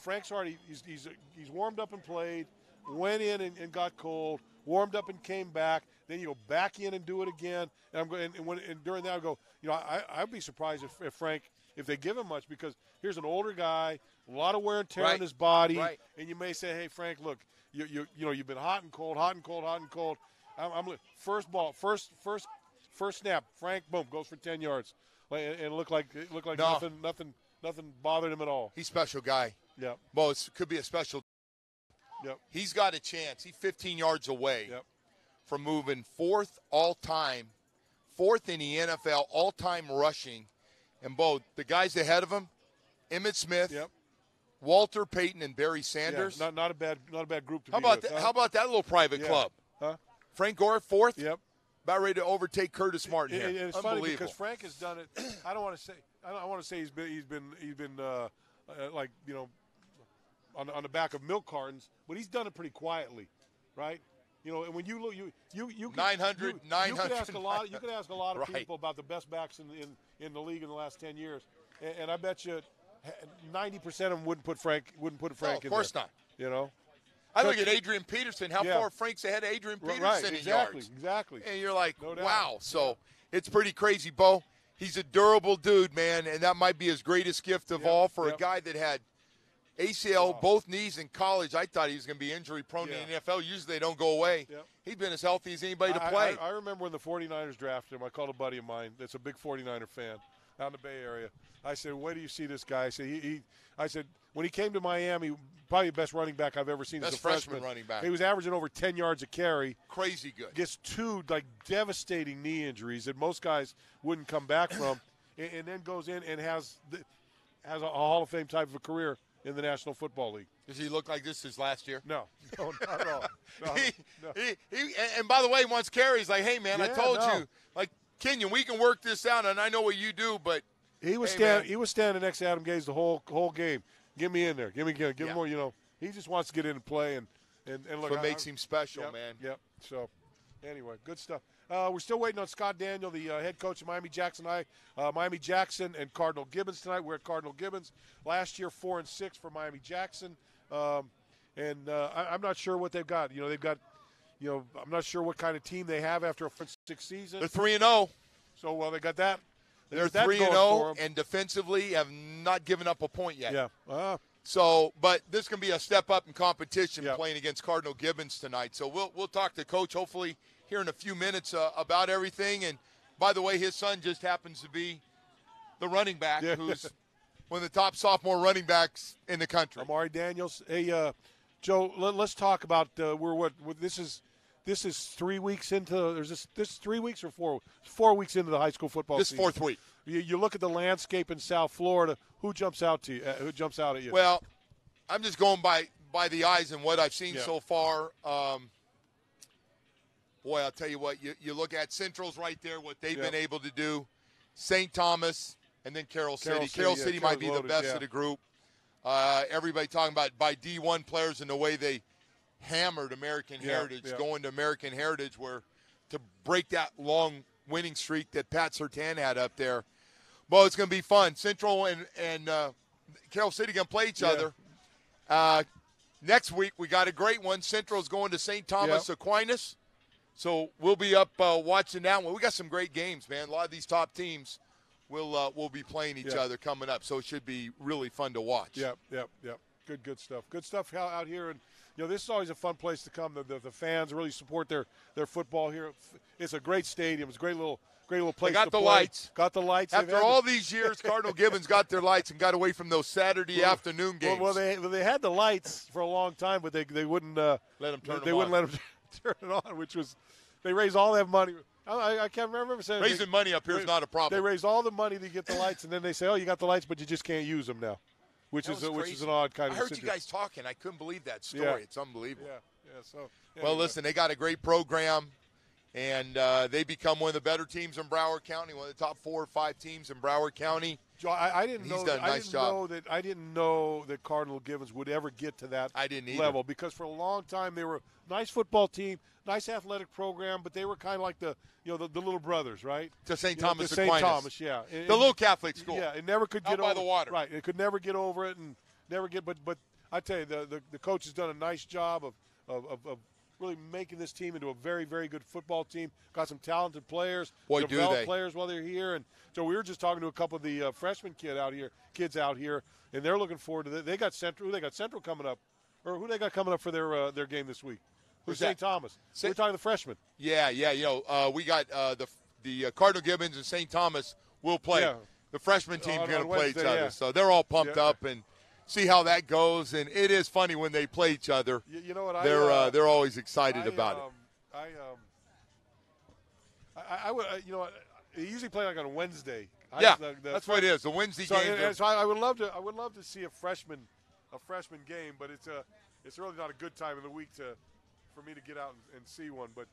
Frank's already he's warmed up and played, went in and got cold, warmed up and came back, then you go back in and do it again, and I'm going and during that I go, I'd be surprised if Frank, if they give him much, because here's an older guy, a lot of wear and tear on his body, and you may say, hey, Frank, look, you've been hot and cold. I'm first ball, first snap, Frank, boom, goes for 10 yards, and it looked like nothing bothered him at all. He's a special guy. Yeah. Well, it could be a special. Yep. He's got a chance. He's 15 yards away from moving fourth in the NFL all-time rushing, and both the guys ahead of him, Emmitt Smith. Yep. Walter Payton and Barry Sanders. Yeah, not a bad group to how be about with. How about that little private club? Huh? Frank Gore, fourth. Yep. About ready to overtake Curtis Martin here. And it's funny because Frank has done it. I don't want to say he's been like on the back of milk cartons, but he's done it pretty quietly, right? And when you look, you could, 900. You could ask a lot. You could ask a lot of people about the best backs in the league in the last 10 years, and I bet you 90% of them wouldn't put Frank in there. Of course not. I look at Adrian Peterson. How far Frank's ahead of Adrian Peterson in yards? Exactly. And you're like, wow. So it's pretty crazy, Bo. He's a durable dude, man, and that might be his greatest gift of all for a guy that had ACL, both knees in college. I thought he was going to be injury-prone in the NFL. Usually they don't go away. Yep. He's been as healthy as anybody to play. I remember when the 49ers drafted him, I called a buddy of mine that's a big 49er fan out in the Bay Area. I said, where do you see this guy? I said, when he came to Miami, probably the best running back I've ever seen as a freshman. Running back. He was averaging over 10 yards a carry. Crazy good. Gets two, devastating knee injuries that most guys wouldn't come back from, and then goes in and has a Hall of Fame type of a career in the National Football League. Does he look like this his last year? No, not at all. No. And by the way, once carries, like, hey, man, I told you. Like, Kenyon, we can work this out, and I know what you do, but he was standing next to Adam Gase the whole game. Get me in there. Give me more. He just wants to get in and play and look. What makes him special, man. Yep. So, anyway, good stuff. We're still waiting on Scott Daniel, the head coach of Miami Jackson High. Miami Jackson and Cardinal Gibbons tonight. We're at Cardinal Gibbons. Last year, 4-6 for Miami Jackson. I'm not sure what they've got. They've got. I'm not sure what kind of team they have after a 4-6 season. They're 3-0. So, they got that. They're 3-0 and defensively have not given up a point yet. Yeah. So, but this can be a step up in competition playing against Cardinal Gibbons tonight. So we'll talk to Coach hopefully here in a few minutes about everything. And by the way, his son just happens to be the running back who's one of the top sophomore running backs in the country. Amari Daniels. Hey, Joe, let's talk about this is 3 weeks into. This 3 weeks or 4 weeks into the high school football season. This fourth week. You look at the landscape in South Florida. Who jumps out to you? Who jumps out at you? Well, I'm just going by the eyes and what I've seen so far. Boy, I'll tell you what. You look at Central's right there. What they've been able to do. St. Thomas and then Carroll City. Carroll City might be the best of the group. Everybody talking about by D1 players and the way they hammered American Heritage, yeah. going to American Heritage where to break that long winning streak that Pat Surtain had up there. Well, it's going to be fun. Central and Carroll City going to play each other. Next week, we got a great one. Central's going to St. Thomas Aquinas. So we'll be up watching that one. We got some great games, man. A lot of these top teams will be playing each other coming up. So it should be really fun to watch. Yep. Good stuff. Good stuff out here. And, this is always a fun place to come. The fans really support their football here. It's a great stadium. It's a great little place. They got to the play. lights. Got the lights. After all these years, Cardinal Gibbons got their lights and got away from those Saturday afternoon games. Well, they had the lights for a long time, but they wouldn't let them turn they them wouldn't on. let them turn it on, which was they raised all that money. I can't remember saying Raising money up here is not a problem. They raised all the money to get the lights, and then they say, "Oh, you got the lights, but you just can't use them now," which is an odd kind of. I heard you situation. guys talking. I couldn't believe that story. Yeah. It's unbelievable. Yeah. So. Well, anyway. listen, they got a great program, and they become one of the better teams in Broward County, one of the top 4 or 5 teams in Broward County. Joe, I didn't He's know. done a nice job. I didn't know that Cardinal Gibbons would ever get to that I didn't either. level because for a long time they were a nice football team, nice athletic program, but they were kind of like the little brothers, right? To St. You know, Thomas to St. Aquinas. Thomas, yeah. The little Catholic school. Yeah, it never could Out get by over the water. Right, it could never get over it and never get. But I tell you, the coach has done a nice job of really making this team into a very, very good football team. Got some talented players, Boy, do developed they. players while they're here. And so we were just talking to a couple of the freshman kids out here, and they're looking forward to it. They got Central coming up, or who they got coming up for their game this week? Who's St. that? Thomas. We're talking the freshmen. Yeah. We got the Cardinal Gibbons and St. Thomas will play. Yeah. The freshman team's On going to play each Wednesday, other. yeah. So they're all pumped Yeah. up and see how that goes. And it is funny when they play each other. You know what? They're always excited about it. I would, they usually play like on a Wednesday. Yeah, that's what it is. The Wednesday game. So I would love to see a freshman game, but it's really not a good time of the week for me to get out and see one. But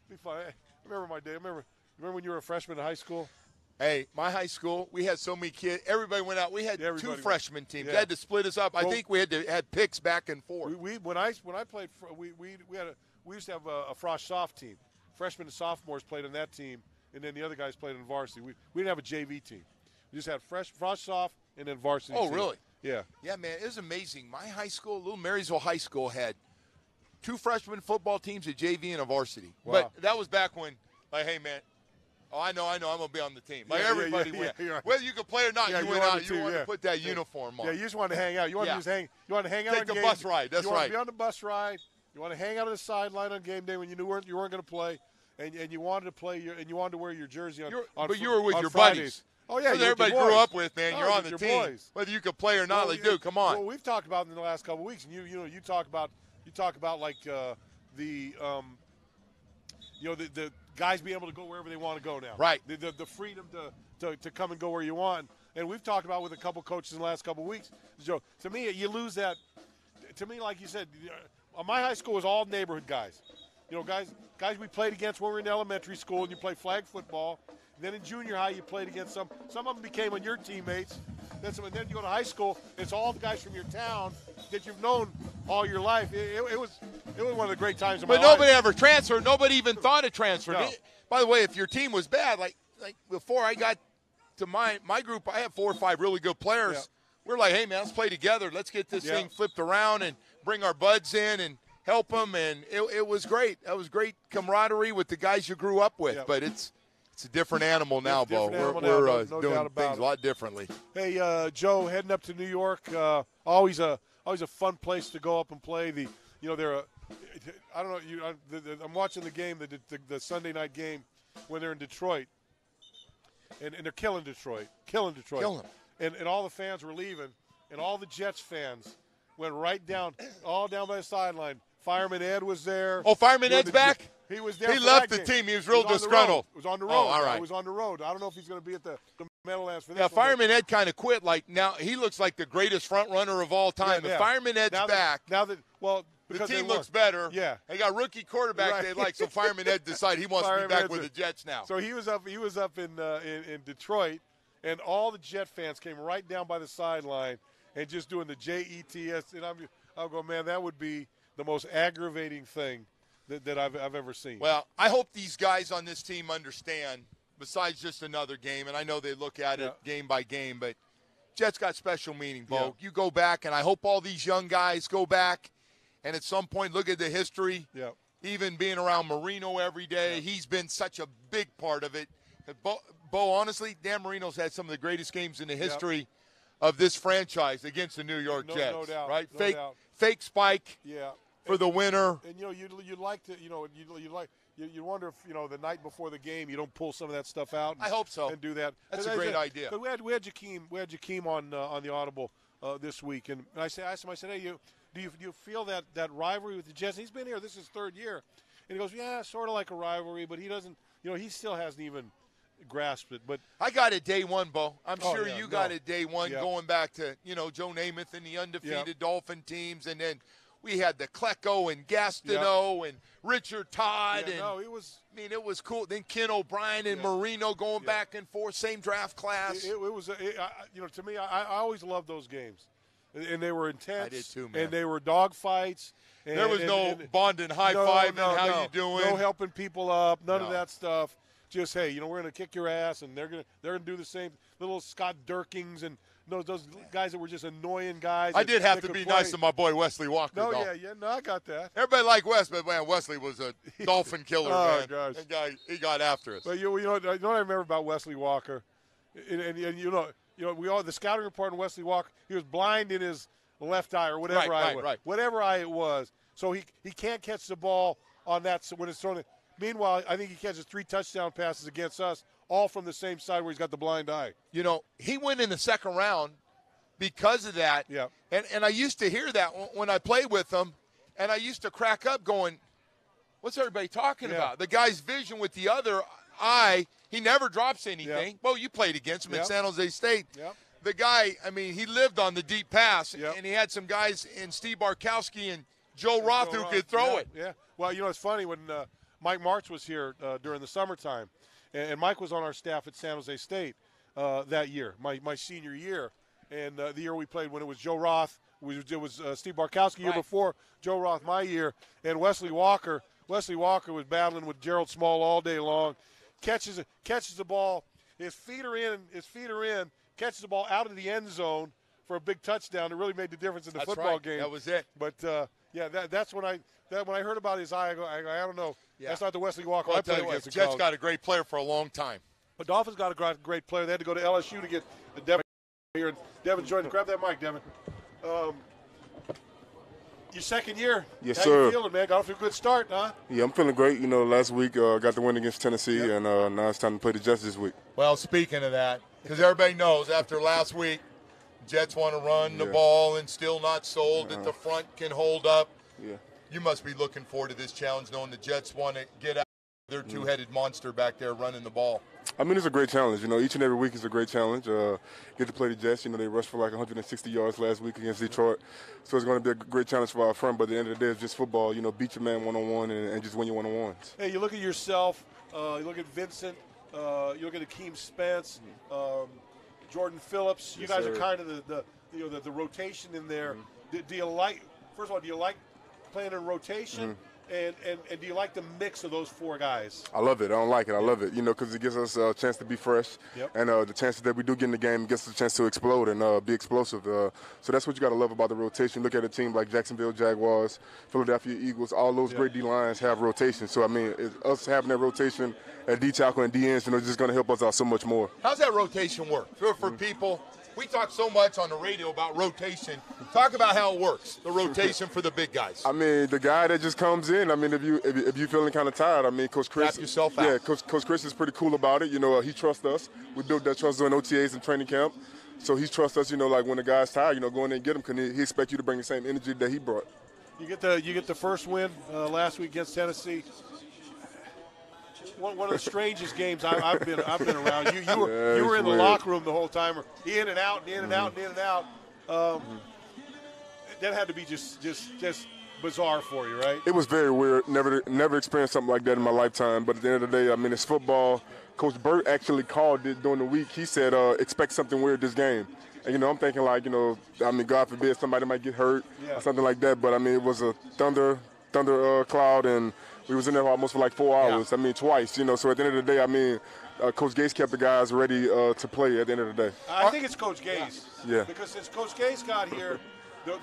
be fun. I remember my day. Remember when you were a freshman in high school? Hey, my high school, we had so many kids. Everybody went out. We had Everybody 2 freshman teams. Yeah. They had to split us up. I think we had picks back and forth. When I played, we used to have a frosh soft team. Freshmen and sophomores played on that team, and then the other guys played in varsity. We didn't have a JV team. We just had frosh soft and then varsity. Oh, team. really? Yeah. Yeah, man, it was amazing. My high school, Little Marysville High School, had 2 freshman football teams, a JV and a varsity. Wow. But that was back when, like, hey, man, I know, I'm going to be on the team. Like, everybody went. yeah. Whether you could play or not, Yeah, you you went were on out. the You team, wanted yeah. to put that uniform on. Yeah, you just wanted to hang out. You wanted to hang out Take on the game bus ride. That's you wanted right. to be on the bus ride. You want to hang out on the sideline on game day when you weren't going to play, and you wanted to play and you wanted to wear your jersey on. But you were with on your Fridays. buddies. Oh yeah, That's you what were with everybody your grew boys. up with, man. Oh, You're on with the your team, boys. whether you could play or not. Well, Like, dude, come on. Well, we've talked about in the last couple of weeks, and you talk about like the guys being able to go wherever they want to go now. Right. The freedom to come and go where you want. And we've talked about with a couple coaches in the last couple of weeks. Joe, to me, you lose that. To me, like you said, my high school was all neighborhood guys. Guys we played against when we were in elementary school, and you play flag football. And then in junior high, you played against some. Some of them became on your teammates. Then you go to high school, it's all the guys from your town that you've known all your life. It was one of the great times of my But life. nobody ever transferred. Nobody even thought of transferring. No. By the way, if your team was bad, like before I got to my group, I had 4 or 5 really good players. Yeah. We're like, hey, man, let's play together. Let's get this Yeah. thing flipped around and bring our buds in and help them. And it was great. That was great camaraderie with the guys you grew up with. Yeah. But it's a different animal now, Bo. different animal We're now, no doubt doing about things it. a lot differently. Hey, Joe, heading up to New York, always a fun place to go up and play. I don't know. I'm watching the game, the Sunday night game, when they're in Detroit, and they're killing Detroit. Killing them. And all the fans were leaving, and all the Jets fans went right down, all down by the sideline. Fireman Ed was there. Oh, Fireman Ed's back? He was there. He for left that the game. team. He was real on the disgruntled. road. It was on the road. Oh, all right. It was on the road. I don't know if he's going to be at the Meadowlands for this Yeah, one, but- Fireman Ed kind of quit. Like, now he looks like the greatest front runner of all time. Yeah, If Fireman Ed's back, the the team they looks won. better. Yeah. They got rookie quarterback Right. they like, so Fireman Ed decided he wants to be Fireman back Ed's with a- the Jets now. So he was up in Detroit, and all the Jet fans came right down by the sideline and just doing the JETS. And I'm going, man, that would be the most aggravating thing that I've ever seen. Well, I hope these guys on this team understand, besides just another game, and I know they look at it game by game, but Jets got special meaning, Bo. Yeah. You go back, and I hope all these young guys go back and at some point look at the history. Yeah. Even being around Marino every day, he's been such a big part of it. Bo, honestly, Dan Marino's had some of the greatest games in the history of this franchise against the New York Jets. No doubt. Right? No doubt. Fake spike for the winner. And you'd like to, you wonder if the night before the game you don't pull some of that stuff out. I hope so. And do that. That's a great idea. We had Jakeem on the Audible this week, and I asked him. I said, hey, do you feel that rivalry with the Jets? He's been here. This is his third year, and he goes, yeah, sort of like a rivalry, but he doesn't. He still hasn't even grasped it. But I got it day one, Bo. I'm sure you got it day one, going back to Joe Namath and the undefeated Dolphin teams, and then we had the Klecko and Gastineau and Richard Todd. It was cool. Then Ken O'Brien and Marino going back and forth, same draft class. It was, to me, I always loved those games. And they were intense. I did too, man. And they were dogfights. There was no bonding, high-fiving, how you doing? No helping people up, none of that stuff. Just, hey, we're going to kick your ass, and they're gonna do the same. Little Scott Durkings and those guys that were just annoying guys. I did have to be nice to my boy Wesley Walker. No, though. no, I got that. Everybody liked Wes, but man, Wesley was a Dolphin killer, man. Gosh. That guy, he got after us. But you know what I remember about Wesley Walker, and we all the scouting report on Wesley Walker. He was blind in his left eye or whatever eye it was. Whatever eye it was. So he can't catch the ball on that when it's thrown. Meanwhile, I think he catches 3 touchdown passes against us, all from the same side where he's got the blind eye. He went in the second round because of that. Yeah. And I used to hear that when I played with him, and I used to crack up going, what's everybody talking about? The guy's vision with the other eye, he never drops anything. Well, you played against him at San Jose State. Yep. The guy, he lived on the deep pass, and he had some guys in Steve Barkowski and Joe Roth who could throw it. Yeah. Well, it's funny when Mike Martz was here during the summertime, and Mike was on our staff at San Jose State that year, my senior year, and the year we played when it was Joe Roth, it was Steve Barkowski year before Joe Roth my year, and Wesley Walker. Wesley Walker was battling with Gerald Small all day long, catches the ball, his feet are in, catches the ball out of the end zone for a big touchdown. It really made the difference in the football game. That was it. But that's when I heard about his eye, I don't know. Yeah. That's not the Wesley Walker I played tell you against. what, Jets got a great player for a long time. But Dolphins got a great player. They had to go to LSU to get Devin here. And Devin joined. Grab that mic, Devin. Your second year. Yes, How sir. you feeling, man? Got off to a good start, huh? Yeah, I'm feeling great. Last week got the win against Tennessee, and now it's time to play the Jets this week. Well, speaking of that, because everybody knows after last week, Jets want to run the ball and still not sold that the front can hold up. Yeah. You must be looking forward to this challenge, knowing the Jets want to get out of their two-headed monster back there running the ball. It's a great challenge. Each and every week is a great challenge. Get to play the Jets. They rushed for like 160 yards last week against Detroit. So it's going to be a great challenge for our front. But at the end of the day, it's just football. Beat your man one-on-one and just win your one-on-ones. Hey, you look at yourself. You look at Vincent. You look at Akeem Spence, Jordan Phillips. You guys are kind of the rotation in there. Do you like? First of all, do you like playing in rotation? And do you like the mix of those 4 guys? I love it. I don't like it. I love it, because it gives us a chance to be fresh. Yep. And the chances that we do get in the game gives us a chance to explode and be explosive. So that's what you got to love about the rotation. Look at a team like Jacksonville Jaguars, Philadelphia Eagles, all those great D-lines have rotation. So, it's us having that rotation at D-tackle and D-ends, it's just going to help us out so much more. How's that rotation work? For people, we talk so much on the radio about rotation. Talk about how it works, the rotation for the big guys. The guy that just comes in, if you're feeling kind of tired, Coach Chris. Tap yourself out. Yeah, Coach Chris is pretty cool about it. He trusts us. We built that trust during OTAs and training camp. So he trusts us, like when the guy's tired, go in there and get him because he expects you to bring the same energy that he brought. You get the first win last week against Tennessee. One of the strangest games I've been around. You were in the locker room the whole time, in and out, in and out, in and out. That had to be just bizarre for you, right? It was very weird. Never experienced something like that in my lifetime. But at the end of the day, it's football. Coach Burt actually called it during the week. He said, expect something weird this game. And, you know, I'm thinking like, you know, I mean, God forbid somebody might get hurt or something like that. But, I mean, it was a thunder cloud, and we was in there almost for like 4 hours. I mean, twice, you know. So at the end of the day, I mean, Coach Gase kept the guys ready to play at the end of the day. I think it's Coach Gase. Yeah. Because since Coach Gase got here, the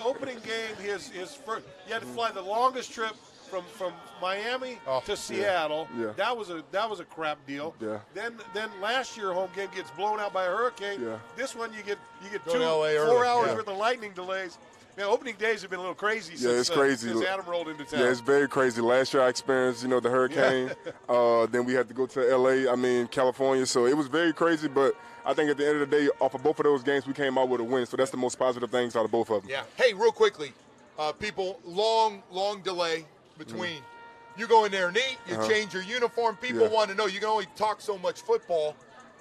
opening game, his first, he had to fly the longest trip from Miami to Seattle. Yeah. That was a crap deal. Yeah. Then last year home game gets blown out by a hurricane. Yeah. This one you get Go to LA 4 early. hours Yeah. worth of lightning delays. Man, opening days have been a little crazy It's crazy. since Adam rolled into town. Yeah, it's very crazy. Last year I experienced, you know, the hurricane. Then we had to go to LA, California. So it was very crazy, but I think at the end of the day, off of both of those games, we came out with a win. So that's the most positive things out of both of them. Yeah. Hey, real quickly, people, long delay between you go in there and eat, you change your uniform. People want to know. You can only talk so much football.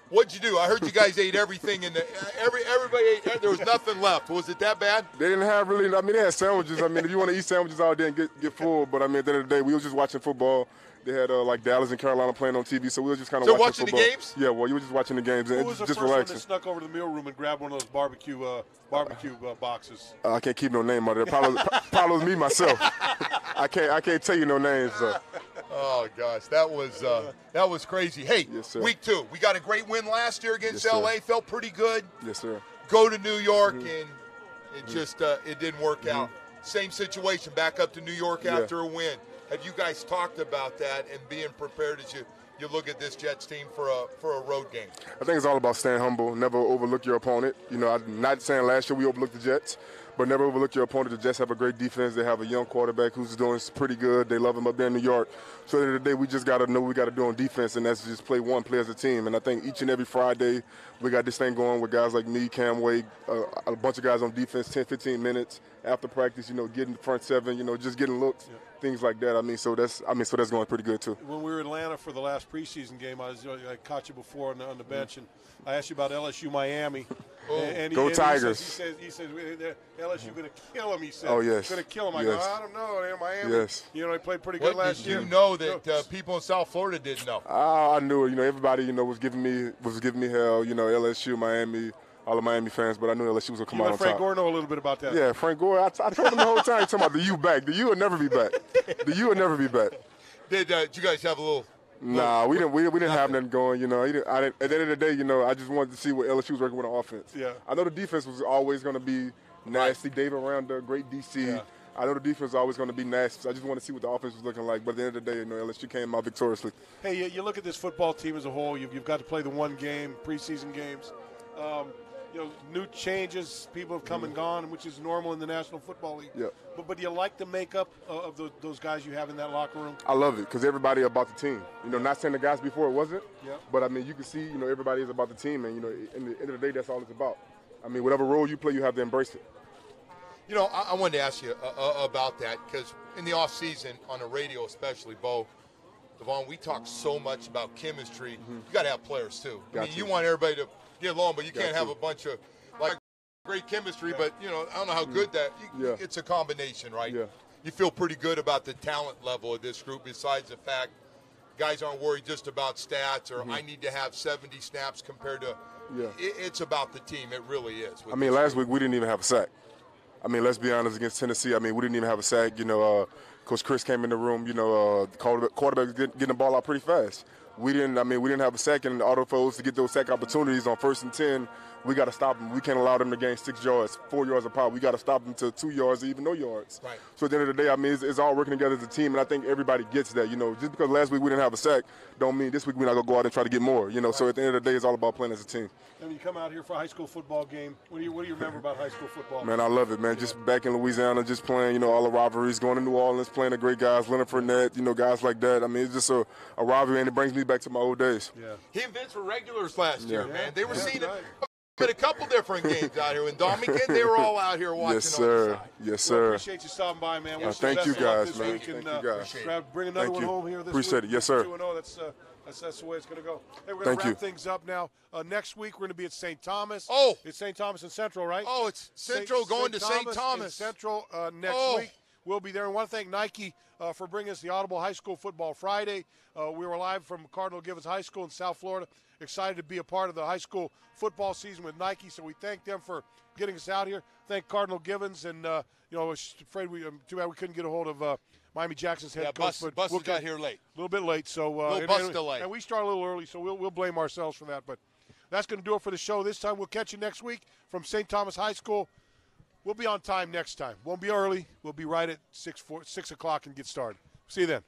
What'd you do? I heard you guys ate everything in the everybody ate. There was nothing left. Was it that bad? They didn't have really. I mean, they had sandwiches. I mean, if you want to eat sandwiches out there and get full, but I mean, at the end of the day, we were just watching football. They had like Dallas and Carolina playing on TV, so we were just kind of watching football. The games? Yeah, well, you were just watching the games and Who was the just first relaxing. one that snuck over to the meal room and grabbed one of those barbecue boxes? I can't keep no name out of there. Probably was me myself. I can't tell you no names. Oh gosh, that was crazy. Hey, Yes, sir. week 2, we got a great win last year against Yes, sir. LA. Felt pretty good. Yes, sir. Go to New York and it just it didn't work out. Same situation, back up to New York after a win. Have you guys talked about that and being prepared as you look at this Jets team for a road game? I think it's all about staying humble. Never overlook your opponent. You know, I'm not saying last year we overlooked the Jets, but never overlook your opponent. The Jets have a great defense. They have a young quarterback who's doing pretty good. They love him up there in New York. So at the end of the day, we just got to know what we got to do on defense, and that's just play as a team. And I think each and every Friday we got this thing going with guys like me, Cam Wade, a bunch of guys on defense, 10, 15 minutes after practice, you know, getting the front seven, you know, just getting looks. Things like that. So that's going pretty good too. When we were in Atlanta for the last preseason game, I caught you before on the bench, and I asked you about LSU Miami. And Go Tigers. He says LSU going to kill him. He said, "Oh yes, going to kill him." I yes. go, I don't know, man, Miami. Yes. You know, they played pretty good last year. Did you know that people in South Florida didn't know? I knew it. You know, everybody was giving me hell. You know, LSU, Miami. All the Miami fans, but I knew LSU was going to come out on top. Frank Gore know a little bit about that. Yeah, Frank Gore. I told him the whole time, talking about the U back. The U will never be back. The U will never be back. Did you guys have a little? Nah, we didn't have nothing going. You know, at the end of the day, you know, I just wanted to see what LSU was working with on offense. Yeah. I know the defense was always going to be nasty. David Aranda, great DC. Yeah. I know the defense was always going to be nasty. So I just want to see what the offense was looking like. But at the end of the day, you know, LSU came out victoriously. Hey, you look at this football team as a whole. You've got to play the one game, preseason games. You know, new changes, people have come and gone, which is normal in the National Football League. Yep. But do you like the makeup of those guys you have in that locker room? I love it because everybody about the team. You know, not saying the guys before it wasn't, Yep. but I mean, you can see, you know, everybody is about the team, and you know, in the end of the day, that's all it's about. I mean, whatever role you play, you have to embrace it. You know, I wanted to ask you about that because in the off season, on the radio especially, Bo, Devon, we talk so much about chemistry. You got to have players too. I mean, you want everybody to get along, but you can't have a bunch of like great chemistry. But you know, I don't know how good that. It's a combination, right? Yeah. You feel pretty good about the talent level of this group. Besides the fact, guys aren't worried just about stats or I need to have 70 snaps compared to. Yeah. It's about the team. It really is. I mean, last week we didn't even have a sack. I mean, let's be honest, against Tennessee, I mean, we didn't even have a sack. You know, Coach Chris came in the room, you know, the quarterback was getting the ball out pretty fast. We didn't have a sack, and autofos to get those sack opportunities on 1st and 10. We got to stop them. We can't allow them to gain 6 yards, 4 yards apart. We got to stop them to 2 yards or even no yards. Right. So at the end of the day, I mean, it's all working together as a team, and I think everybody gets that. You know, just because last week we didn't have a sack, don't mean this week we're not going to go out and try to get more. You know, so at the end of the day, it's all about playing as a team. And when you come out here for a high school football game, what do you remember about high school football? Man, I love it, man. Just back in Louisiana, just playing, you know, all the rivalries, going to New Orleans, playing the great guys, Leonard Fournette, you know, guys like that. I mean, it's just a rivalry, and it brings me back to my old days. Yeah. He and Vince were regulars last year, man. They were seeing right. it at a couple different games out here. In Dominican, they were all out here watching Yes, on the sir. side. Yes, Well, sir. appreciate you stopping by, man. Wish thank the you best of luck guys, this man. week, and, Thank you guys. try to bring another Thank one you. home here this Appreciate week. it. Yes, sir. 2-0, that's the way it's going to go. Hey, we're going Thank to wrap you. things up now. Next week, we're going to be at St. Thomas. Oh. It's St. Thomas and Central, right? Oh, it's Central going to St. Thomas. and Central next Oh. week. we'll be there. And I want to thank Nike for bringing us the Audible High School Football Friday. We were live from Cardinal Gibbons High School in South Florida. Excited to be a part of the high school football season with Nike, so we thank them for getting us out here. Thank Cardinal Gibbons, and I was afraid too bad we couldn't get a hold of Miami Jackson's head coach. But Bus got here late. A little bit late, so little bus delay. And we start a little early, so we'll blame ourselves for that. But that's going to do it for the show this time. We'll catch you next week from St. Thomas High School. We'll be on time next time. Won't be early. We'll be right at 6 o'clock and get started. See you then.